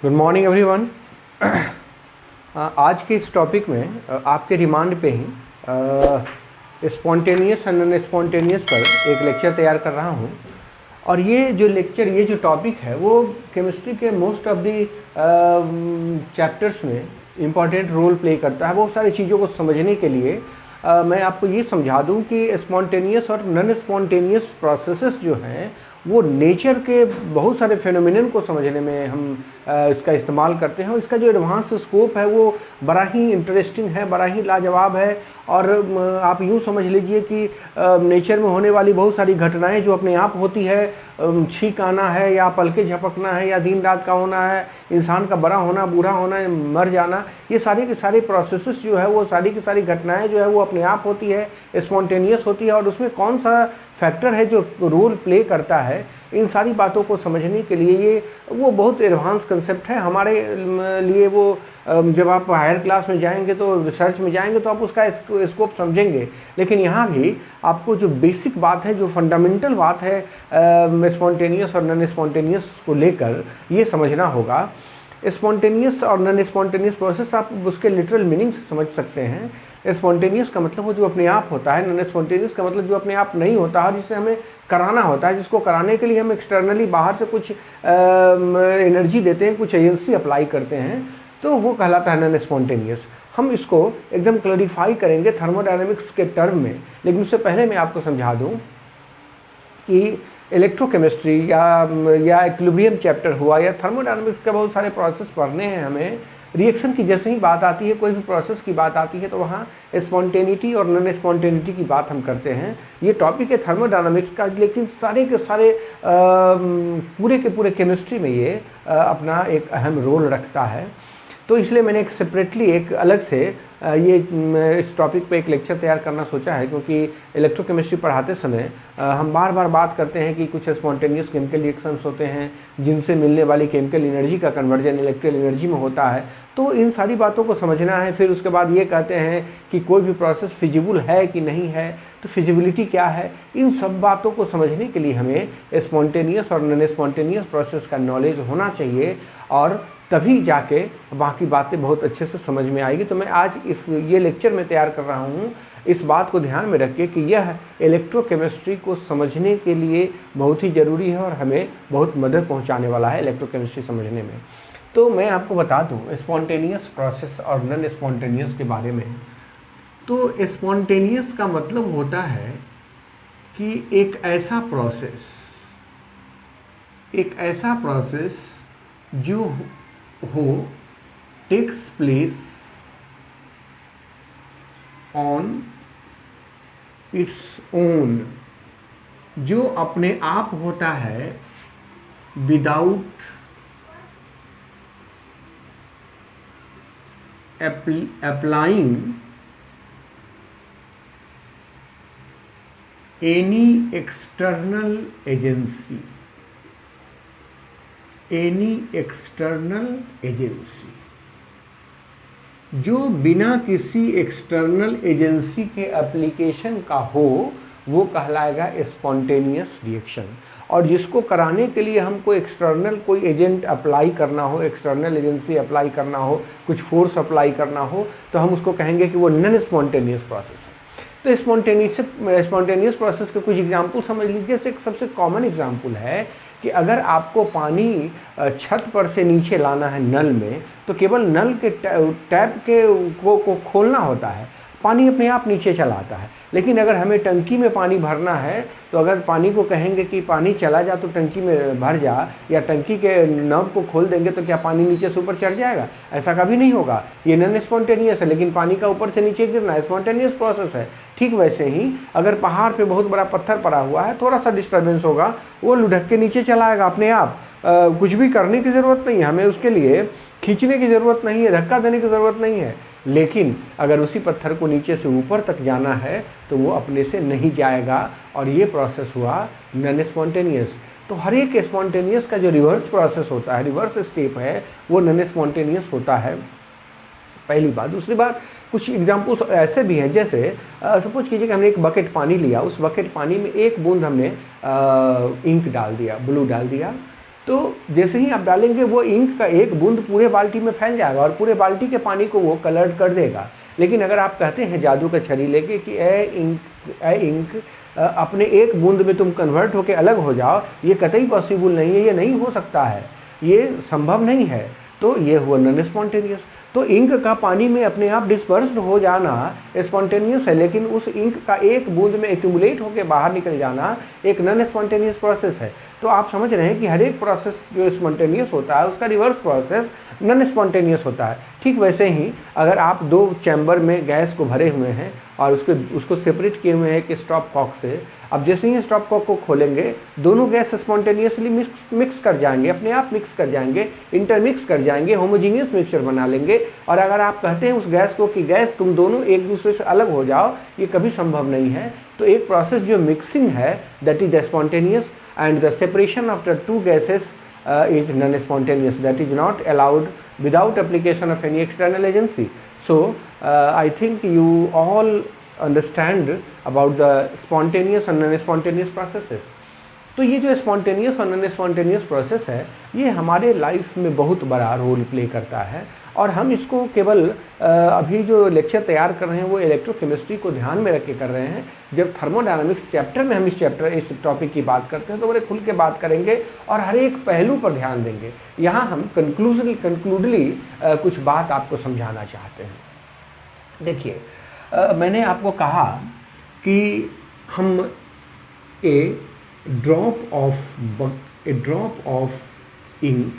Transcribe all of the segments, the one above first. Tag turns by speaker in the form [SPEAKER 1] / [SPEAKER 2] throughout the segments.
[SPEAKER 1] Good morning everyone. आज के इस टॉपिक में आपके रिमांड पे ही स्पॉन्टेनियस एंड नॉन स्पॉन्टेनियस पर एक लेक्चर तैयार कर रहा हूँ। और ये जो टॉपिक है वो केमिस्ट्री के मोस्ट ऑफ दी चैप्टर्स में इम्पॉर्टेंट रोल प्ले करता है। बहुत सारी चीज़ों को समझने के लिए मैं आपको ये समझा दूँ कि स्पॉन्टेनियस और नॉन स्पॉन्टेनियस प्रोसेसेस जो हैं वो नेचर के बहुत सारे फेनोमेनन को समझने में हम इसका इस्तेमाल करते हैं। और इसका जो एडवांस स्कोप है वो बड़ा ही इंटरेस्टिंग है, बड़ा ही लाजवाब है। और आप यूँ समझ लीजिए कि नेचर में होने वाली बहुत सारी घटनाएं जो अपने आप होती है, छींक आना है या पलके झपकना है या दिन रात का होना है, इंसान का बड़ा होना, बूढ़ा होना, मर जाना, ये सारी की सारी प्रोसेसेस जो है वो सारी की सारी घटनाएं जो है वो अपने आप होती है, स्पॉन्टेनियस होती है। और उसमें कौन सा फैक्टर है जो रोल प्ले करता है, इन सारी बातों को समझने के लिए ये वो बहुत एडवांस कंसेप्ट है हमारे लिए। वो जब आप हायर क्लास में जाएंगे तो रिसर्च में जाएंगे तो आप उसका स्कोप समझेंगे। लेकिन यहाँ भी आपको जो बेसिक बात है, जो फंडामेंटल बात है स्पॉन्टेनियस और नॉन स्पॉन्टेनियस को लेकर, ये समझना होगा। स्पॉन्टेनियस और नॉन स्पॉन्टेनियस प्रोसेस आप उसके लिटरल मीनिंग से समझ सकते हैं। स्पॉन्टेनियस का मतलब वो जो अपने आप होता है, नॉन स्पॉन्टेनियस का मतलब जो अपने आप नहीं होता है, जिसे हमें कराना होता है, जिसको कराने के लिए हम एक्सटर्नली बाहर से कुछ एनर्जी देते हैं, कुछ एजेंसी अप्लाई करते हैं, तो वो कहलाता है नॉन स्पॉन्टेनियस। हम इसको एकदम क्लैरिफाई करेंगे थर्मोडायनेमिक्स के टर्म में। लेकिन उससे पहले मैं आपको समझा दूँ कि इलेक्ट्रोकेमिस्ट्री या इक्विलिब्रियम चैप्टर हुआ या थर्मोडायनेमिक्स के बहुत सारे प्रोसेस पढ़ने हैं हमें। रिएक्शन की जैसे ही बात आती है, कोई भी प्रोसेस की बात आती है, तो वहाँ स्पॉन्टेनिटी और नॉन स्पॉन्टेनिटी की बात हम करते हैं। ये टॉपिक है थर्मोडायनामिक्स का, लेकिन सारे के सारे पूरे के पूरे केमिस्ट्री में ये अपना एक अहम रोल रखता है। तो इसलिए मैंने एक सेपरेटली एक अलग से ये इस टॉपिक पे एक लेक्चर तैयार करना सोचा है, क्योंकि इलेक्ट्रोकेमिस्ट्री पढ़ाते समय हम बार बार बात करते हैं कि कुछ स्पॉन्टेनियस केमिकल रिएक्शंस होते हैं जिनसे मिलने वाली केमिकल एनर्जी का कन्वर्जन इलेक्ट्रिकल एनर्जी में होता है। तो इन सारी बातों को समझना है। फिर उसके बाद ये कहते हैं कि कोई भी प्रोसेस फिजिबल है कि नहीं है, तो फिजिबिलिटी क्या है, इन सब बातों को समझने के लिए हमें स्पॉन्टेनियस और नॉन स्पॉन्टेनियस प्रोसेस का नॉलेज होना चाहिए, और तभी जाके बाकी बातें बहुत अच्छे से समझ में आएगी। तो मैं आज ये लेक्चर में तैयार कर रहा हूँ इस बात को ध्यान में रख के कि यह इलेक्ट्रोकेमिस्ट्री को समझने के लिए बहुत ही ज़रूरी है और हमें बहुत मदद पहुँचाने वाला है इलेक्ट्रोकेमिस्ट्री समझने में। तो मैं आपको बता दूँ स्पॉन्टेनियस प्रोसेस और नॉन स्पॉन्टेनियस के बारे में। तो स्पॉन्टेनियस का मतलब होता है कि एक ऐसा प्रोसेस जो हो takes place on its own, जो अपने आप होता है without applying any external agency, जो बिना किसी एक्सटर्नल एजेंसी के एप्लीकेशन का हो वो कहलाएगा स्पॉन्टेनियस रिएक्शन। और जिसको कराने के लिए हमको एक्सटर्नल कोई एजेंट अप्लाई करना हो, एक्सटर्नल एजेंसी अप्लाई करना हो, कुछ फोर्स अप्लाई करना हो, तो हम उसको कहेंगे कि वो नॉन स्पॉन्टेनियस प्रोसेस है। तो स्पॉन्टेनियस प्रोसेस के कुछ एग्जाम्पल समझ लीजिए। जैसे एक सबसे कॉमन एग्जाम्पल है कि अगर आपको पानी छत पर से नीचे लाना है नल में, तो केवल नल के टैप के को खोलना होता है, पानी अपने आप नीचे चला आता है। लेकिन अगर हमें टंकी में पानी भरना है, तो अगर पानी को कहेंगे कि पानी चला जा तो टंकी में भर जा, या टंकी के नब को खोल देंगे, तो क्या पानी नीचे से ऊपर चढ़ जाएगा? ऐसा कभी नहीं होगा। ये नॉन स्पॉन्टेनियस है, लेकिन पानी का ऊपर से नीचे गिरना स्पॉन्टेनियस प्रोसेस है। ठीक वैसे ही अगर पहाड़ पे बहुत बड़ा पत्थर पड़ा हुआ है, थोड़ा सा डिस्टर्बेंस होगा, वो लुढ़क के नीचे चला आएगा अपने आप। कुछ भी करने की ज़रूरत नहीं है, हमें उसके लिए खींचने की ज़रूरत नहीं है, धक्का देने की ज़रूरत नहीं है। लेकिन अगर उसी पत्थर को नीचे से ऊपर तक जाना है तो वो अपने से नहीं जाएगा, और ये प्रोसेस हुआ नॉन स्पॉन्टेनियस। तो हर एक स्पॉन्टेनियस का जो रिवर्स प्रोसेस होता है, रिवर्स स्टेप है, वो नॉन स्पॉन्टेनियस होता है, पहली बात। दूसरी बात, कुछ एग्जाम्पल्स ऐसे भी हैं, जैसे सपोज कीजिए कि हमने एक बकेट पानी लिया, उस बकेट पानी में एक बूंद हमने इंक डाल दिया, ब्लू डाल दिया, तो जैसे ही आप डालेंगे वो इंक का एक बूंद पूरे बाल्टी में फैल जाएगा और पूरे बाल्टी के पानी को वो कलर्ड कर देगा। लेकिन अगर आप कहते हैं जादू का छड़ी लेके कि ए इंक अपने एक बूंद में तुम कन्वर्ट होकर अलग हो जाओ, ये कतई पॉसिबल नहीं है, ये नहीं हो सकता है, ये संभव नहीं है, तो ये हुआ नॉन स्पॉन्टेनियस। तो इंक का पानी में अपने आप डिस्पर्स्ड हो जाना स्पॉन्टेनियस है, लेकिन उस इंक का एक बूंद में एक्यूमुलेट होकर बाहर निकल जाना एक नॉन स्पॉन्टेनियस प्रोसेस है। तो आप समझ रहे हैं कि हर एक प्रोसेस जो स्पॉन्टेनियस होता है उसका रिवर्स प्रोसेस नॉन स्पॉन्टेनियस होता है। ठीक वैसे ही अगर आप दो चैम्बर में गैस को भरे हुए हैं और उसको सेपरेट किए हुए हैं एक स्टॉप कॉक से, अब जैसे ही स्टॉप कॉक को खोलेंगे दोनों गैस स्पॉन्टेनियसली मिक्स कर जाएंगे, अपने आप मिक्स कर जाएंगे, इंटरमिक्स कर जाएंगे, होमोजीनियस मिक्सचर बना लेंगे। और अगर आप कहते हैं उस गैस को कि गैस तुम दोनों एक दूसरे से अलग हो जाओ, ये कभी संभव नहीं है। तो एक प्रोसेस जो मिक्सिंग है that is spontaneous and the separation of the two gases is non-spontaneous, that is not allowed without application of any external agency. So I think you all understand about the spontaneous and non-spontaneous processes. तो ये जो spontaneous और non spontaneous process है ये हमारे life में बहुत बड़ा रोल प्ले करता है और हम इसको केवल अभी जो लेक्चर तैयार कर रहे हैं वो इलेक्ट्रोकेमिस्ट्री को ध्यान में रख के कर रहे हैं। जब थर्मोडायनामिक्स चैप्टर में हम इस टॉपिक की बात करते हैं तो बड़े खुल के बात करेंगे और हर एक पहलू पर ध्यान देंगे। यहाँ हम कंक्लूडली कुछ बात आपको समझाना चाहते हैं। देखिए, मैंने आपको कहा कि हम ए ड्रॉप ऑफ इंक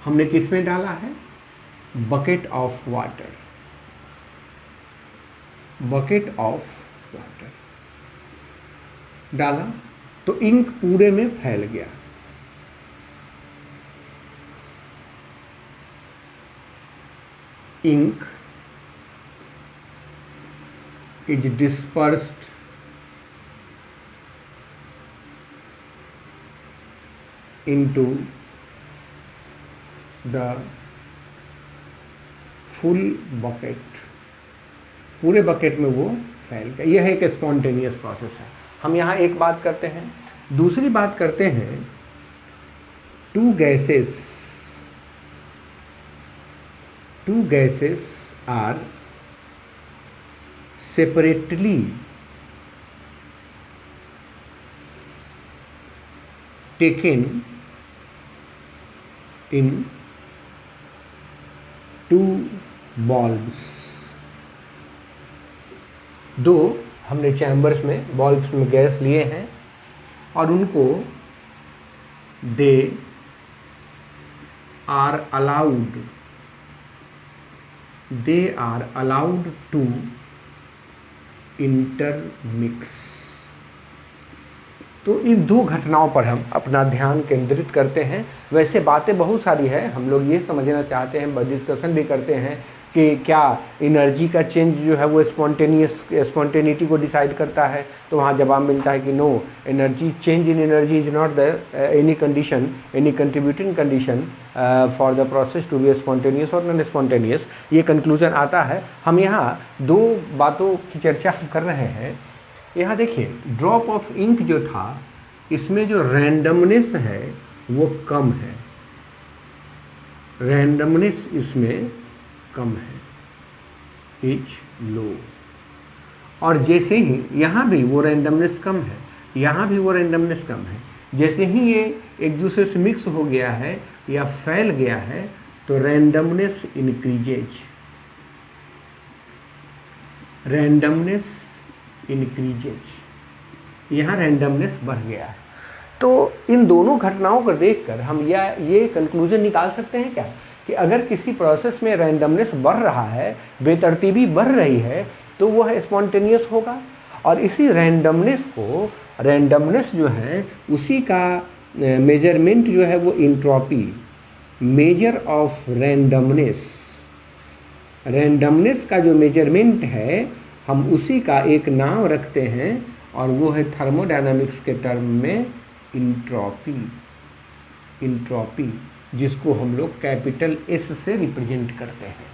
[SPEAKER 1] हमने किस में डाला है? बकेट ऑफ वाटर डाला तो इंक पूरे में फैल गया। Ink is dispersed into the full bucket, पूरे बकेट में वो फैल गया। यह एक स्पॉन्टेनियस प्रोसेस है। हम यहाँ एक बात करते हैं। दूसरी बात करते हैं, two gases are separately taken in two bulbs। दो हमने चैम्बर्स में बॉल्ब्स में गैस लिए हैं और उनको they are allowed to intermix. तो इन दो घटनाओं पर हम अपना ध्यान केंद्रित करते हैं। वैसे बातें बहुत सारी है, हम लोग ये समझना चाहते हैं, डिस्कशन भी करते हैं कि क्या एनर्जी का चेंज जो है वो स्पॉन्टेनिटी को डिसाइड करता है। तो वहाँ जवाब मिलता है कि no, energy change in energy is not the any contributing condition for the process to be spontaneous और नॉन स्पॉन्टेनियस। ये कंक्लूजन आता है। हम यहाँ दो बातों की चर्चा कर रहे हैं। यहाँ देखिए, ड्रॉप ऑफ इंक जो था इसमें जो रैंडमनेस है वो कम है, रैंडमनेस इसमें कम है, इज लो। और जैसे ही यहाँ भी वो रैंडमनेस कम है, यहाँ भी वो रैंडमनेस कम है। जैसे ही ये एक दूसरे से मिक्स हो गया है या फैल गया है तो रैंडमनेस इंक्रीजेज, यहाँ रैंडमनेस बढ़ गया है। तो इन दोनों घटनाओं को देखकर हम ये कंक्लूजन निकाल सकते हैं क्या कि अगर किसी प्रोसेस में रैंडमनेस बढ़ रहा है, बेतरतीबी बढ़ रही है, तो वह स्पॉन्टेनियस होगा। और इसी रैंडमनेस जो है उसी का मेजरमेंट जो है वो इंट्रॉपी, मेजर ऑफ रैंडमनेस का जो मेजरमेंट है हम उसी का एक नाम रखते हैं और वो है थर्मोडायनामिक्स के टर्म में इंट्रॉपी, जिसको हम लोग कैपिटल S से रिप्रेजेंट करते हैं।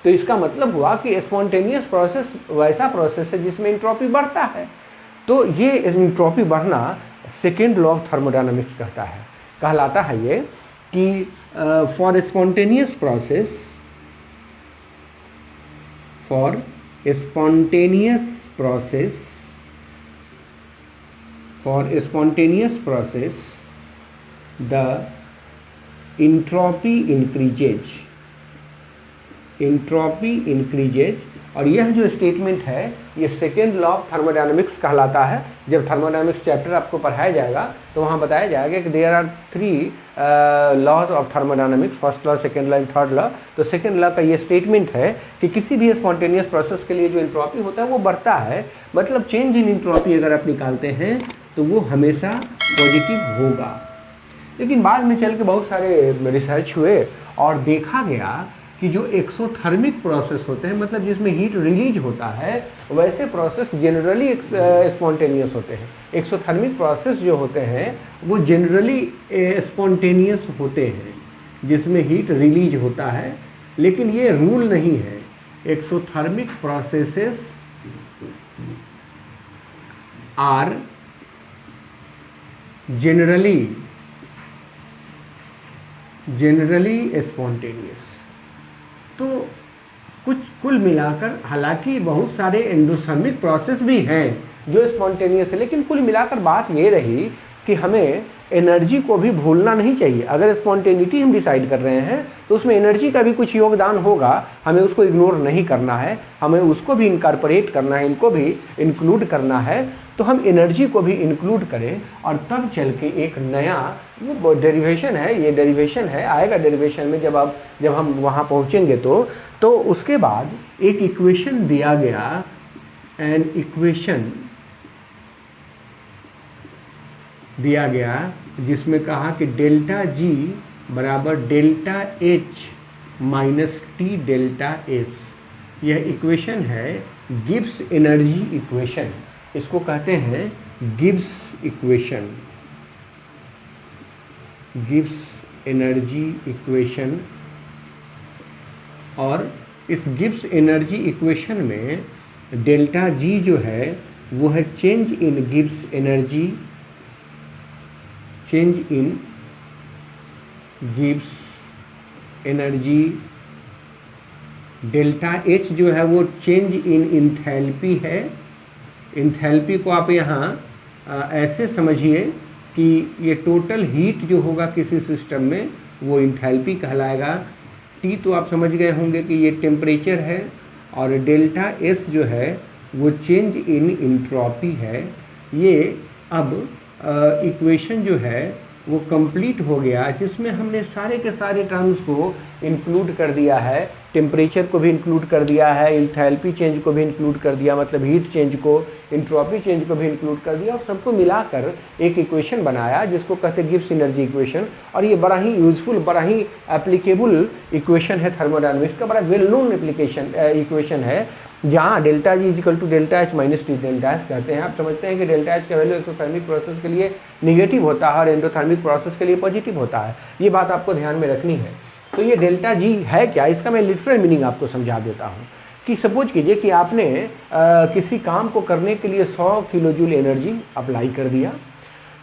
[SPEAKER 1] तो इसका मतलब हुआ कि स्पॉन्टेनियस प्रोसेस वैसा प्रोसेस है जिसमें इंट्रॉपी बढ़ता है। तो ये इंट्रॉपी बढ़ना सेकेंड लॉ ऑफ थर्मोडायनामिक्स कहता है कहलाता है ये कि for spontaneous process, for spontaneous process, for spontaneous process the entropy increases, entropy increases. और यह जो स्टेटमेंट है ये सेकेंड लॉ ऑफ थर्मोडायनेमिक्स कहलाता है। जब थर्मोडायनेमिक्स चैप्टर आपको पढ़ाया जाएगा तो वहाँ बताया जाएगा कि there are 3 laws of thermodynamics, first law, second law and third law. तो सेकेंड लॉ का ये स्टेटमेंट है कि किसी भी स्पॉन्टेनियस प्रोसेस के लिए जो इंट्रॉपी होता है वो बढ़ता है, मतलब चेंज इन इंट्रॉपी अगर आप निकालते हैं तो वो हमेशा पॉजिटिव होगा। लेकिन बाद में चल के बहुत सारे रिसर्च हुए और देखा गया कि जो एक्सोथर्मिक प्रोसेस होते हैं, मतलब जिसमें हीट रिलीज होता है, वैसे प्रोसेस जनरली स्पॉन्टेनियस होते हैं। एक्सोथर्मिक प्रोसेस जो होते हैं वो जनरली स्पॉन्टेनियस होते हैं जिसमें हीट रिलीज होता है, लेकिन ये रूल नहीं है। Exothermic processes are generally spontaneous. तो कुछ कुल मिलाकर, हालांकि बहुत सारे एंडोथर्मिक प्रोसेस भी हैं जो स्पॉन्टेनियस है, लेकिन कुल मिलाकर बात ये रही कि हमें एनर्जी को भी भूलना नहीं चाहिए। अगर स्पॉन्टेनिटी हम डिसाइड कर रहे हैं तो उसमें एनर्जी का भी कुछ योगदान होगा, हमें उसको इग्नोर नहीं करना है, हमें उसको भी इनकॉर्पोरेट करना है, इनको भी इंक्लूड करना है। तो हम एनर्जी को भी इंक्लूड करें और तब चल के एक नया वो डेरिवेशन है, ये डेरिवेशन है, आएगा डेरिवेशन में जब हम वहाँ पहुँचेंगे तो उसके बाद एक इक्वेशन दिया गया, एन इक्वेशन दिया गया जिसमें कहा कि डेल्टा जी बराबर delta H minus T delta S. यह इक्वेशन है गिब्स एनर्जी इक्वेशन, इसको कहते हैं Gibbs equation, Gibbs energy equation. और इस गिब्स एनर्जी इक्वेशन में डेल्टा जी जो है वो है change in Gibbs energy, change in Gibbs energy. Delta H जो है वो चेंज इन इंथैल्पी है। इंथैल्पी को आप यहाँ ऐसे समझिए कि ये टोटल हीट जो होगा किसी सिस्टम में वो इंथैल्पी कहलाएगा। टी तो आप समझ गए होंगे कि ये टेम्परेचर है, और डेल्टा एस जो है वो चेंज इन इंट्रॉपी है। ये अब इक्वेशन जो है वो कंप्लीट हो गया, जिसमें हमने सारे के सारे टर्म्स को इंक्लूड कर दिया है। टेम्परेचर को भी इंक्लूड कर दिया है, इंथैल्पी चेंज को भी इंक्लूड कर दिया, मतलब हीट चेंज को, इंट्रॉपी चेंज को भी इंक्लूड कर दिया, और सबको मिलाकर एक इक्वेशन बनाया जिसको कहते हैं गिब्स एनर्जी इक्वेशन। और ये बड़ा ही यूजफुल, बड़ा ही एप्लीकेबल इक्वेशन है थर्मोडायनामिक्स का, बड़ा वेल नोन एप्लीकेशन इक्वेशन है, जहाँ delta G equal to delta H minus T delta S कहते हैं। आप समझते हैं कि डेल्टा एच का वैल्यू एक्सोथर्मिक प्रोसेस के लिए निगेटिव होता है और एंडोथर्मिक प्रोसेस के लिए पॉजिटिव होता है। ये बात आपको ध्यान में रखनी है। तो ये डेल्टा जी है क्या, इसका मैं लिटरल मीनिंग आपको समझा देता हूँ। कि सपोज कीजिए कि आपने किसी काम को करने के लिए 100 किलो जूल एनर्जी अप्लाई कर दिया,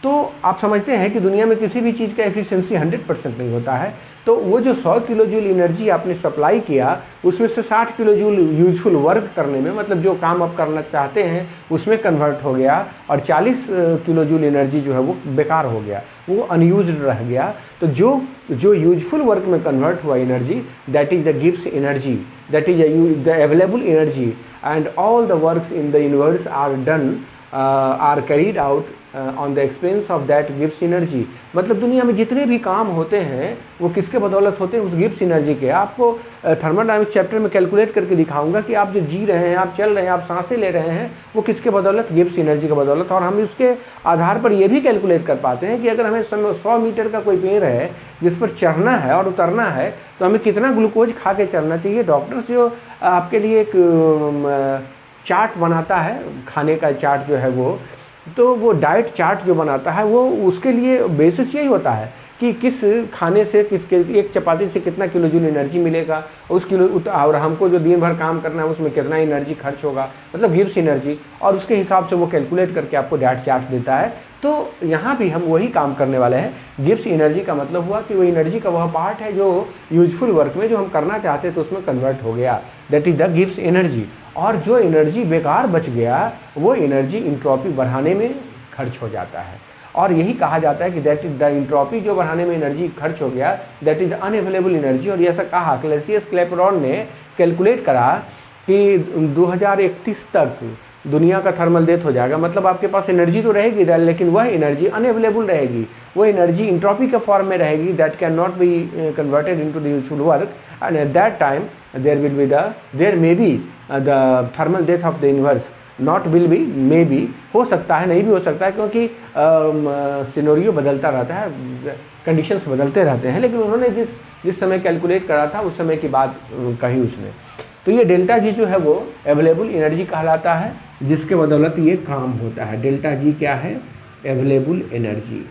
[SPEAKER 1] तो आप समझते हैं कि दुनिया में किसी भी चीज़ का एफिशिएंसी 100% नहीं होता है। तो वो जो 100 किलो जूल एनर्जी आपने सप्लाई किया, उसमें से 60 किलो जूल यूजफुल वर्क करने में, मतलब जो काम आप करना चाहते हैं उसमें कन्वर्ट हो गया, और 40 किलो जूल एनर्जी जो है वो बेकार हो गया, वो अनयूज्ड रह गया। तो जो यूजफुल वर्क में कन्वर्ट हुआ energy, that is the Gibbs energy, that is the available energy, and all the works in the universe are done are carried out on the expense of that Gibbs energy. मतलब दुनिया में जितने भी काम होते हैं वो किसके बदौलत होते हैं, उस गिब्स एनर्जी के। आपको थर्मोडायनामिक्स चैप्टर में कैलकुलेट करके दिखाऊंगा कि आप जो जी रहे हैं, आप चल रहे हैं, आप सांसें ले रहे हैं, वो किसके बदौलत, गिब्स एनर्जी के बदौलत। और हम उसके आधार पर ये भी कैलकुलेट कर पाते हैं कि अगर हमें 100 मीटर का कोई पेड़ है जिस पर चढ़ना है और उतरना है, तो हमें कितना ग्लूकोज खा के चढ़ना चाहिए। डॉक्टर्स जो आपके लिए एक चार्ट बनाता है, खाने का चार्ट जो है वो, तो वो डाइट चार्ट जो बनाता है वो उसके लिए बेसिस यही होता है कि किस खाने से एक चपाती से कितना किलो जूल एनर्जी मिलेगा, उस किलो और हमको जो दिन भर काम करना है उसमें कितना एनर्जी खर्च होगा, मतलब गिव्स एनर्जी, और उसके हिसाब से वो कैलकुलेट करके आपको डैट चार्ट देता है। तो यहाँ भी हम वही काम करने वाले हैं। गिव्स एनर्जी का मतलब हुआ कि वो एनर्जी का वह पार्ट है जो यूजफुल वर्क में जो हम करना चाहते हैं तो उसमें कन्वर्ट हो गया, that is the gives energy. और जो एनर्जी बेकार बच गया वो एनर्जी इंट्रोपी बढ़ाने में खर्च हो जाता है, और यही कहा जाता है कि दैट इज द इंट्रोपी जो बढ़ाने में एनर्जी खर्च हो गया, दैट इज अनअवेलेबल एनर्जी। और ऐसा कहा क्लैसियस क्लैपेरॉन ने कैलकुलेट करा कि 2031 तक दुनिया का थर्मल डेथ हो जाएगा, मतलब आपके पास एनर्जी तो रहेगी लेकिन वह एनर्जी अनअवेलेबल रहेगी, वो एनर्जी इंट्रोपी के फॉर्म में रहेगी, that can not be converted into the useful work, and at that time there may be the thermal death of the universe, not will be, may be, हो सकता है, नहीं भी हो सकता है, क्योंकि सिनेरियो बदलता रहता है, कंडीशंस बदलते रहते हैं, लेकिन उन्होंने जिस समय कैलकुलेट करा था उस समय की बात कही उसमें। तो ये डेल्टा जी जो है वो अवेलेबल एनर्जी कहलाता है, जिसके बदौलत ये काम होता है। डेल्टा जी क्या है? Available energy.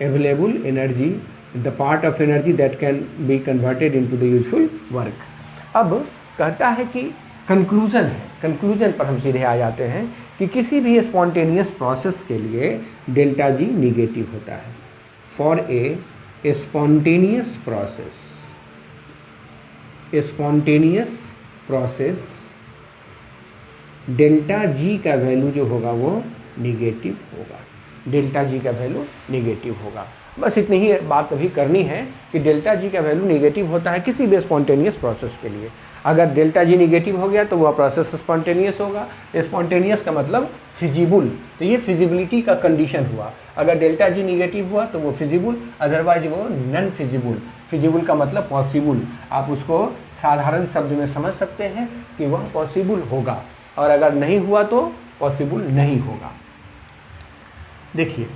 [SPEAKER 1] Available energy, the part of energy that can be converted into the useful work. अब कहता है कि कंक्लूजन है, कंक्लूजन पर हम सीधे आ जाते हैं कि किसी भी स्पॉन्टेनियस प्रोसेस के लिए डेल्टा जी निगेटिव होता है। For a spontaneous process, spontaneous process delta G का वैल्यू जो होगा वो निगेटिव होगा, डेल्टा जी का वैल्यू निगेटिव होगा। बस इतनी ही बात अभी करनी है कि डेल्टा जी का वैल्यू निगेटिव होता है किसी भी स्पॉन्टेनियस प्रोसेस के लिए। अगर डेल्टा जी निगेटिव हो गया तो वह प्रोसेस स्पॉन्टेनियस होगा। स्पॉन्टेनियस का मतलब फिजिबल, तो ये फिजिबिलिटी का कंडीशन हुआ। अगर डेल्टा जी निगेटिव हुआ तो वो फिजिबल, अदरवाइज वो नॉन फिजिबल। फिजिबल का मतलब पॉसिबल, आप उसको साधारण शब्द में समझ सकते हैं कि वह पॉसिबल होगा, और अगर नहीं हुआ तो पॉसिबल नहीं होगा। देखिए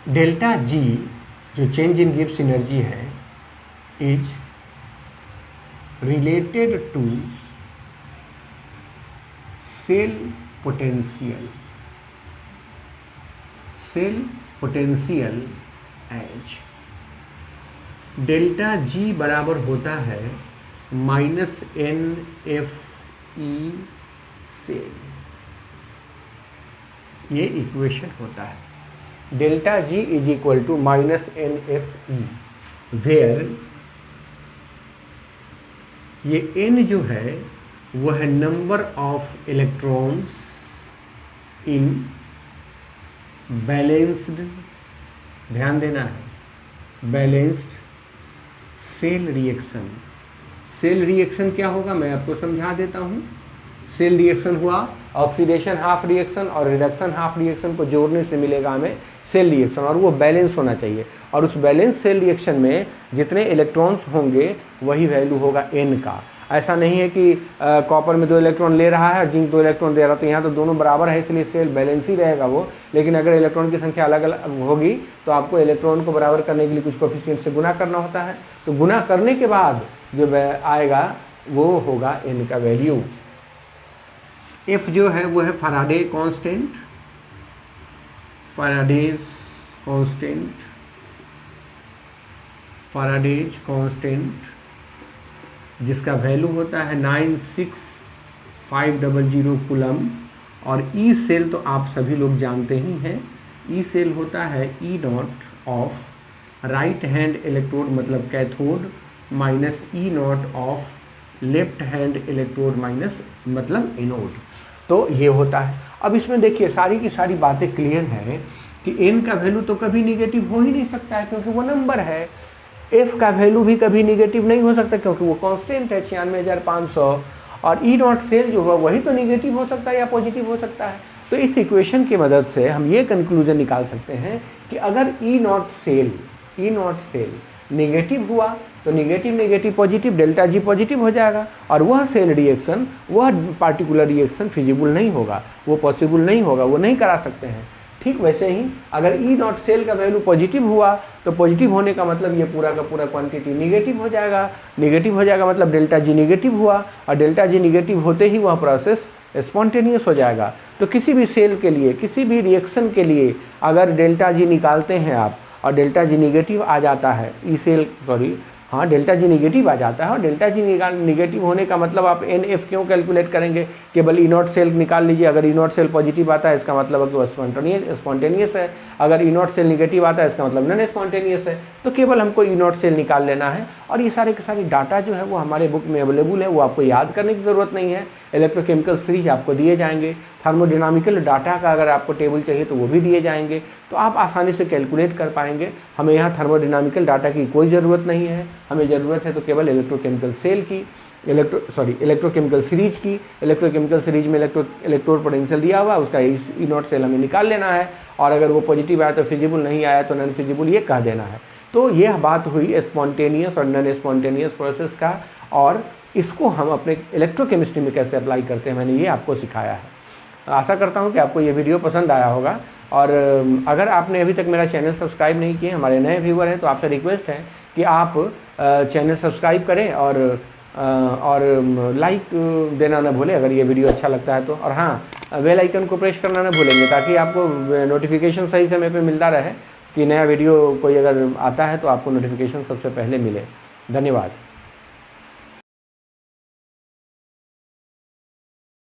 [SPEAKER 1] डेल्टा जी जो चेंज इन गिब्स एनर्जी है is related to cell potential, cell potential as delta G बराबर होता है -NFE सेल, ये इक्वेशन होता है। Delta G is equal to -NFE, where ये n जो है वो है number of electrons in balanced, ध्यान देना है, balanced cell reaction. Cell reaction क्या होगा मैं आपको समझा देता हूँ। सेल रिएक्शन हुआ ऑक्सीडेशन हाफ रिएक्शन और रिडक्शन हाफ रिएक्शन को जोड़ने से मिलेगा हमें सेल रिएक्शन, और वो बैलेंस होना चाहिए। और उस बैलेंस सेल रिएक्शन में जितने इलेक्ट्रॉन्स होंगे वही वैल्यू होगा n का। ऐसा नहीं है कि कॉपर में 2 इलेक्ट्रॉन ले रहा है, जिंक 2 इलेक्ट्रॉन दे रहा है, तो यहाँ तो दोनों बराबर है इसलिए सेल बैलेंस ही रहेगा वो। लेकिन अगर इलेक्ट्रॉन की संख्या अलग अलग होगी तो आपको इलेक्ट्रॉन को बराबर करने के लिए कुछ कोफिशिएंट से गुना करना होता है। तो गुना करने के बाद जो आएगा वो होगा n का वैल्यू। F जो है वो है Faraday constant, Faraday's constant, Faraday's constant, जिसका वैल्यू होता है 96500 कूलम। और ई सेल तो आप सभी लोग जानते ही हैं, ई सेल होता है E naught of right hand electrode मतलब cathode minus E naught of left hand electrode minus मतलब एनोड। तो ये होता है। अब इसमें देखिए सारी की सारी बातें क्लियर हैं कि n का वैल्यू तो कभी निगेटिव हो ही नहीं सकता है क्योंकि वो नंबर है। f का वैल्यू भी कभी निगेटिव नहीं हो सकता क्योंकि वो कांस्टेंट है 96,500। और ई नॉट सेल जो हुआ वही तो निगेटिव हो सकता है या पॉजिटिव हो सकता है। तो इस इक्वेशन की मदद से हम ये कंक्लूजन निकाल सकते हैं कि अगर ई नॉट सेल निगेटिव हुआ तो negative negative positive delta G positive हो जाएगा, और वह सेल रिएक्शन, वह पार्टिकुलर रिएक्शन फिजिबल नहीं होगा, वो पॉसिबल नहीं होगा, वो नहीं करा सकते हैं। ठीक वैसे ही अगर ई नॉट सेल का वैल्यू पॉजिटिव हुआ तो पॉजिटिव होने का मतलब ये पूरा का पूरा क्वांटिटी निगेटिव हो जाएगा मतलब डेल्टा जी निगेटिव हुआ, और डेल्टा जी निगेटिव होते ही वह प्रोसेस स्पॉन्टेनियस हो जाएगा। तो किसी भी सेल के लिए, किसी भी रिएक्शन के लिए अगर डेल्टा जी निकालते हैं आप और डेल्टा जी निगेटिव आ जाता है, ई सेल हाँ डेल्टा जी निगेटिव आ जाता है, और डेल्टा जी निगेटिव होने का मतलब आप एन एफ क्यों कैलकुलेट करेंगे, केवल ई नॉट सेल निकाल लीजिए। अगर ई नॉट सेल पॉजिटिव आता है इसका मतलब है कि वो स्पॉन्टेनियस है, अगर ई नॉट सेल निगेटिव आता है इसका मतलब नॉन स्पॉन्टेनियस है। तो केवल हमको ई नॉट सेल निकाल लेना है, और ये सारे के सारे डाटा जो है वो हमारे बुक में अवेलेबल है, वो आपको याद करने की ज़रूरत नहीं है। इलेक्ट्रोकेमिकल सीरीज आपको दिए जाएंगे, थर्मोडायनामिकल डाटा का अगर आपको टेबल चाहिए तो वो भी दिए जाएंगे, तो आप आसानी से कैलकुलेट कर पाएंगे। हमें यहाँ थर्मोडायनामिकल डाटा की कोई ज़रूरत नहीं है, हमें ज़रूरत है तो केवल इलेक्ट्रोकेमिकल सेल की, इलेक्ट्रोकेमिकल सीरीज की। इलेक्ट्रोकेमिकल सीरीज में इलेक्ट्रोड पोटेंशियल दिया हुआ, उसका ई नॉट सेल हमें निकाल लेना है, और अगर वो पॉजिटिव आया तो फिजिबल, नहीं आया तो नॉन फिजिबल, ये कह देना है। तो यह बात हुई स्पॉन्टेनियस और नॉन स्पॉन्टेनियस प्रोसेस का, और इसको हम अपने इलेक्ट्रोकेमिस्ट्री में कैसे अप्लाई करते हैं मैंने ये आपको सिखाया है। आशा करता हूँ कि आपको ये वीडियो पसंद आया होगा, और अगर आपने अभी तक मेरा चैनल सब्सक्राइब नहीं किए, हमारे नए व्यूअर हैं, तो आपसे रिक्वेस्ट है कि आप चैनल सब्सक्राइब करें और लाइक देना ना भूलें अगर ये वीडियो अच्छा लगता है तो, और हाँ बेल आइकन को प्रेस करना ना भूलेंगे, ताकि आपको नोटिफिकेशन सही समय पे मिलता रहे कि नया वीडियो कोई अगर आता है तो आपको नोटिफिकेशन सबसे पहले मिले। धन्यवाद।